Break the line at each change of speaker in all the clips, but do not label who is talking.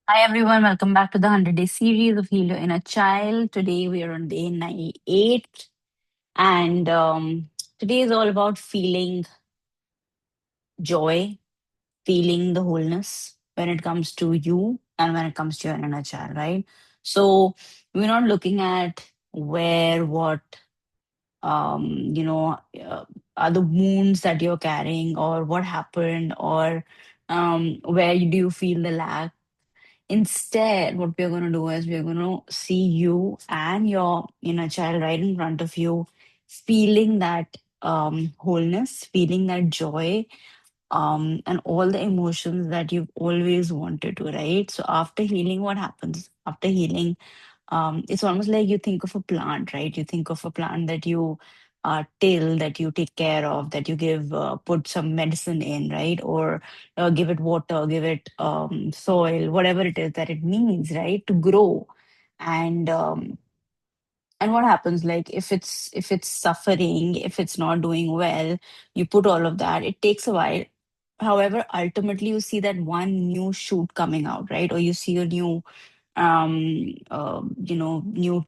Hi everyone, welcome back to the 100-Day series of Heal Your Inner Child. Today we are on day 98, and today is all about feeling joy, feeling the wholeness when it comes to you and when it comes to your inner child, right? So we're not looking at where, what, um, you know, uh, are the wounds that you're carrying, or what happened, or where do you feel the lack. Instead, what we're going to do is we're going to see you and your inner child right in front of you, feeling that wholeness, feeling that joy, and all the emotions that you've always wanted to, right? So, after healing, what happens? After healing, it's almost like you think of a plant, right? You think of a plant that you till, that you take care of, that you give, put some medicine in, right? Or give it water, give it soil, whatever it is that it needs, right, to grow. And and what happens, like if it's suffering, if it's not doing well, you put all of that. It takes a while. However, ultimately, you see that one new shoot coming out, right? Or you see a new new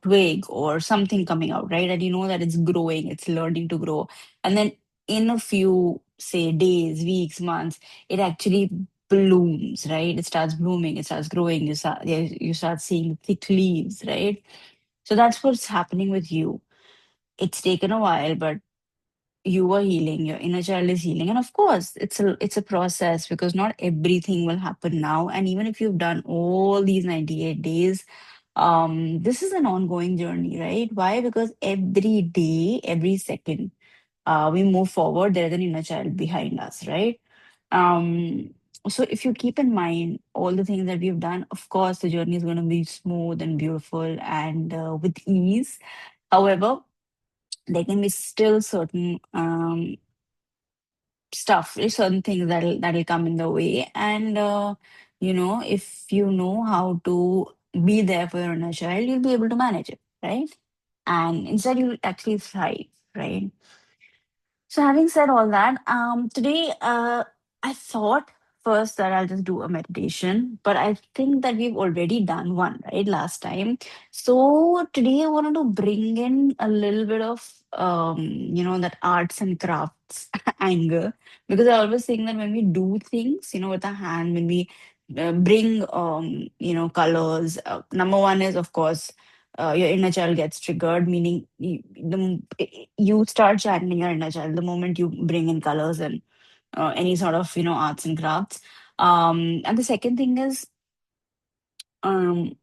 twig or something coming out, right? And you know that it's growing, it's learning to grow. And then in a few, say, days, weeks, months, it actually blooms, right? It starts blooming, it starts growing, you start seeing thick leaves, right? So that's what's happening with you. It's taken a while, but you are healing, your inner child is healing. And of course it's a process, because not everything will happen now. And even if you've done all these 98 days, this is an ongoing journey, right? Why? Because every day, every second, we move forward, there's an inner child behind us, right? um so if you keep in mind all the things that we've done, of course the journey is going to be smooth and beautiful and with ease. However, there can be still certain stuff, certain things that'll come in the way. And if you know how to be there for your inner child, you'll be able to manage it, right? And instead you'll actually thrive, right? So having said all that, today I thought first that I'll just do a meditation, but I think that we've already done one, right, last time. So today I wanted to bring in a little bit of that arts and crafts anger, because I always think that when we do things, with our hand, when we bring colors, number one is, of course, your inner child gets triggered, meaning you start channeling your inner child the moment you bring in colors and any sort of arts and crafts. And the second thing is, um,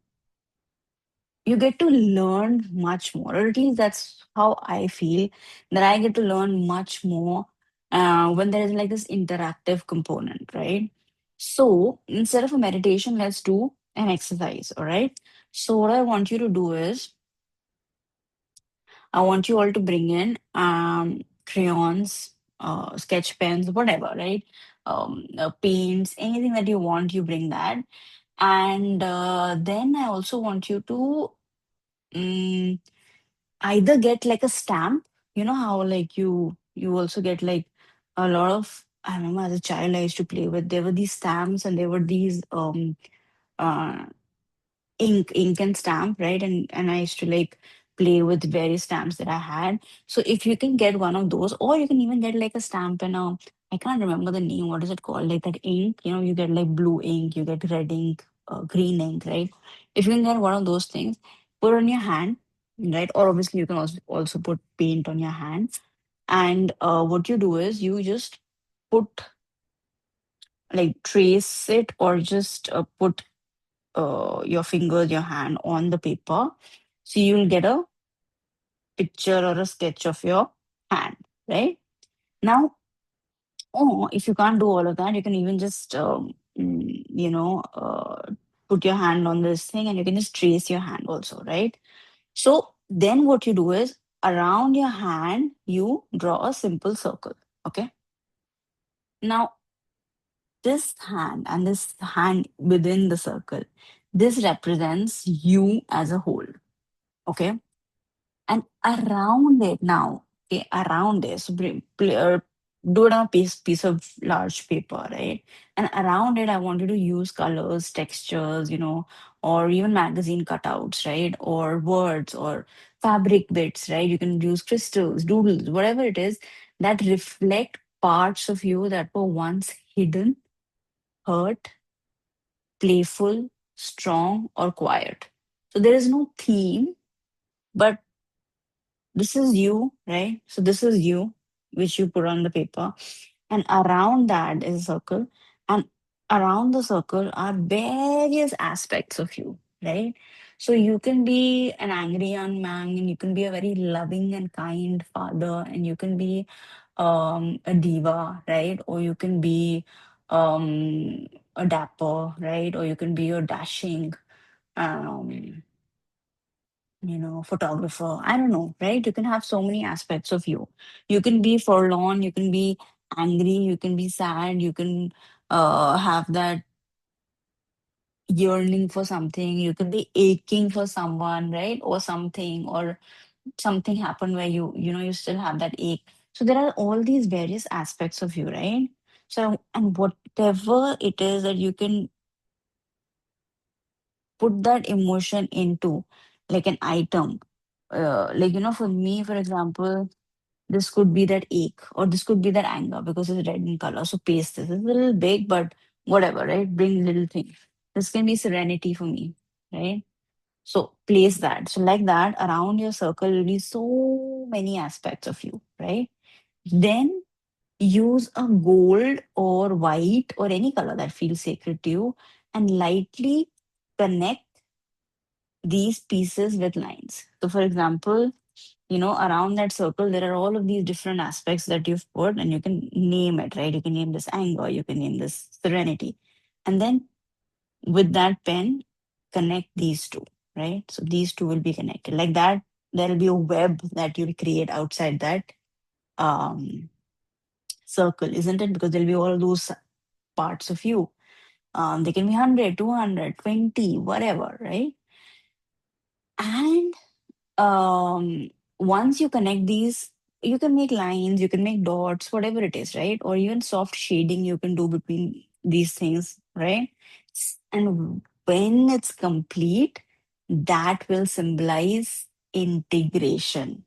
you get to learn much more, or at least that's how I feel, that I get to learn much more when there is like this interactive component, right? So instead of a meditation, let's do an exercise. All right. So what I want you to do is, I want you all to bring in crayons, sketch pens, whatever, right? Paints, anything that you want, you bring that. And then I also want you to um, either get like a stamp. You know how like you also get like a lot of. I remember as a child I used to play with. There were these stamps and there were these uh, ink and stamp, right? And I used to like play with various stamps that I had. So if you can get one of those, or you can even get like a stamp and I can't remember the name. What is it called? Like that ink, you get like blue ink, you get red ink, green ink, right? If you can get one of those things, put on your hand, right? Or obviously you can also put paint on your hand. And what you do is you just put, like, trace it, or just put your fingers, your hand on the paper. So you'll get a picture or a sketch of your hand, right? Now, or if you can't do all of that, you can even just, put your hand on this thing and you can just trace your hand also, right? So then what you do is, around your hand, you draw a simple circle, okay? Now, this hand and this hand within the circle, this represents you as a whole, okay? And around it now, okay, around this, do it on a piece of large paper, right? And around it, I want you to use colors, textures, or even magazine cutouts, right? Or words or fabric bits, right? You can use crystals, doodles, whatever it is that reflect parts of you that were once hidden, hurt, playful, strong, or quiet. So there is no theme, but this is you, right? So this is you, which you put on the paper. And around that is a circle. And around the circle are various aspects of you, right? So you can be an angry young man, and you can be a very loving and kind father, and you can be a diva, right? Or you can be a dapper, right? Or you can be a dashing um photographer. I don't know, right? You can have so many aspects of you. You can be forlorn, you can be angry, you can be sad, you can have that yearning for something, you can be aching for someone, right? Or something, or something happened where you still have that ache. So there are all these various aspects of you, right? So, and whatever it is that you can put that emotion into, like an item, like for me, for example, this could be that ache, or this could be that anger because it's red in color. So paste this. It's a little big, but whatever, right? Bring little things. This can be serenity for me, right? So place that. So like that, around your circle will be so many aspects of you, right? Then use a gold or white or any color that feels sacred to you, and lightly connect these pieces with lines. So for example, around that circle, there are all of these different aspects that you've put, and you can name it, right? You can name this anger, you can name this serenity. And then with that pen, connect these two, right? So these two will be connected. Like that, there'll be a web that you'll create outside that um, circle, isn't it? Because there'll be all those parts of you. They can be 100, 200, 20, whatever, right? And um once you connect these, you can make lines, you can make dots, whatever it is, right? Or even soft shading you can do between these things, right? And when it's complete, that will symbolize integration.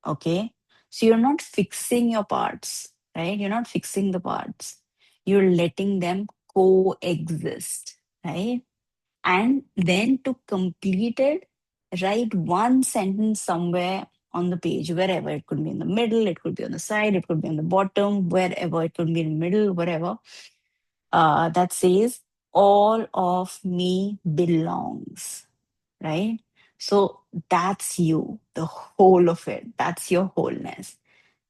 Okay, so you're not fixing your parts, right? You're not fixing the parts, you're letting them coexist, right? And then to complete it, write one sentence somewhere on the page, wherever. It could be in the middle, it could be on the side, it could be on the bottom, wherever. It could be in the middle, whatever. That says, all of me belongs, right? So that's you, the whole of it. That's your wholeness.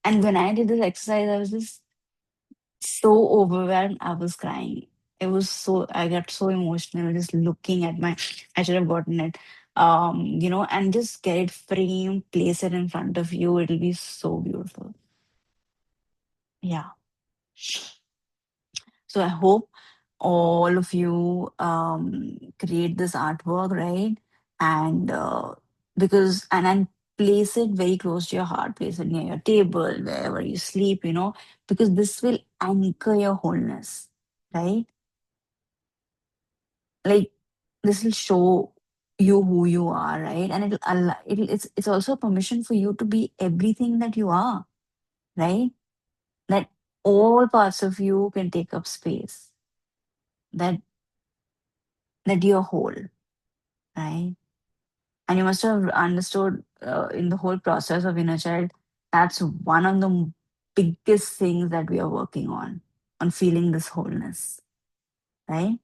And when I did this exercise, I was just so overwhelmed. I was crying. I got so emotional just looking at I should have gotten it. And just get it framed, place it in front of you. It'll be so beautiful. Yeah. So I hope all of you create this artwork, right? And and place it very close to your heart, place it near your table, wherever you sleep, because this will anchor your wholeness, right? Like, this will show you who you are, right? And it's also permission for you to be everything that you are, right? That all parts of you can take up space, that you're whole, right? And you must have understood in the whole process of inner child, that's one of the biggest things that we are working on feeling this wholeness, right?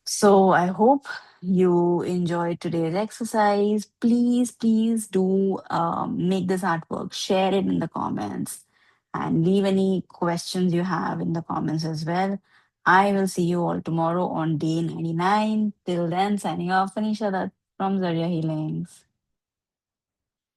So I hope you enjoyed today's exercise. Please, please do make this artwork, share it in the comments, and leave any questions you have in the comments as well. I will see you all tomorrow on day 99. Till then, signing off, Anisha Dutt from Zarya Healings.